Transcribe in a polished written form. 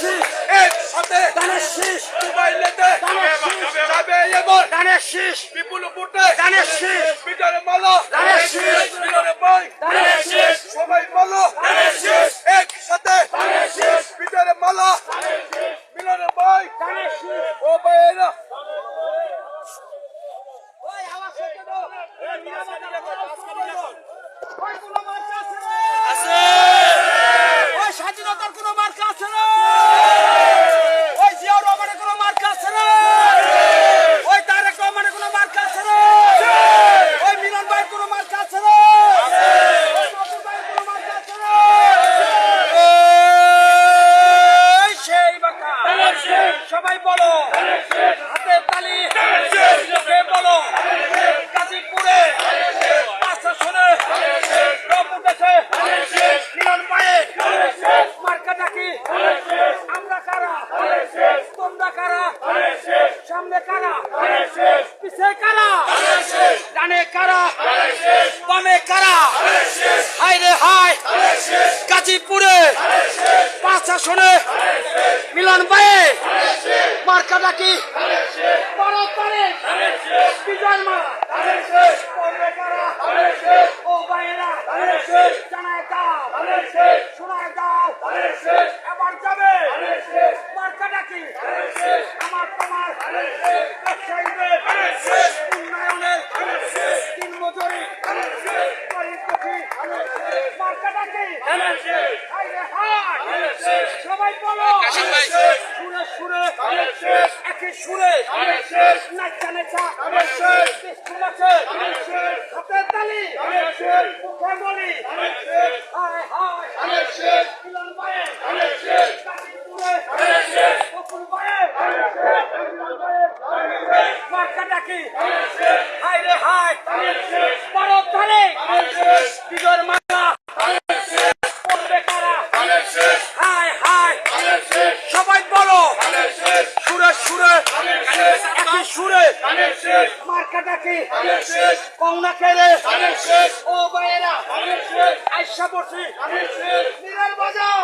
শীষ একসাথে ধানের শীষ মোবাইলেতে যাবে এবার ধানের শীষ বিপুল ভোটে ধানের শীষ বিজয়ের মালা ধানের শীষ বিজয়ের ভাই ধানের শীষ সবাই বলো একসাথে বিজয়ের মালা মিলনের ভাই ধানের শীষ ও ভাইয়েরা ওই আওয়াজ করতে দাও ওই মিরাবাজার ওই কোনো মার্কা আছে না আছে ওই স্বাধীনতার কোনো মার্কা আছে না ওই জিয়াউর রহমানের কোনো মার্কা আছে না ওই তারেক রহমানের কোনো মার্কা আছে না ওই মিলন ভাইয়ের কোনো মার্কা আছে না ওই মধুর ভাইয়ের কোনো মার্কা আছে না এই সেই বাঁকা সবাই বলো হাতের তালি কে বলো গাজীপুরে পাঁচ আসনে রংপুর দেশে মিলন ভাইয়ের মার্কাটা কি আমরা কারা তোমরা কারা সামনে কারা পিছে কারা ডানে কারা বামে কারা হায় রে হায় গাজীপুরে পাঁচ আসনে মিলন ভাইয়ের মার্কাটা কি বড় করে বিজয় মালা করবে কারা ও ভাইয়েরা জানায় দাও শোনায় দাও এবার যাবে মার্কাটা কি আমার তোমার ব্যবসায়ীদের উন্নয়নের দিন মজুরি গরিব দুঃখী মার্কাটা কি হায় রে হায় সবাই বলো সুরে সুরে একই সুরে নাচা নাচা পিস্তল আছে হাতের তালি মুখে বলি হায় হায় মিলন ভাইয়ের গাজীপুরে বকুল ভাইয়ের মার্কাটা কি হায় রে হায় বড় তালে বিজয়ের মার্কা করবে কারা হায় হায় সবাই বলো সুরে সুরে একই সুরে মার্কাটা কি কংনা খেলে ও ভাইয়েরা আইসা বসি নিরাল বাজার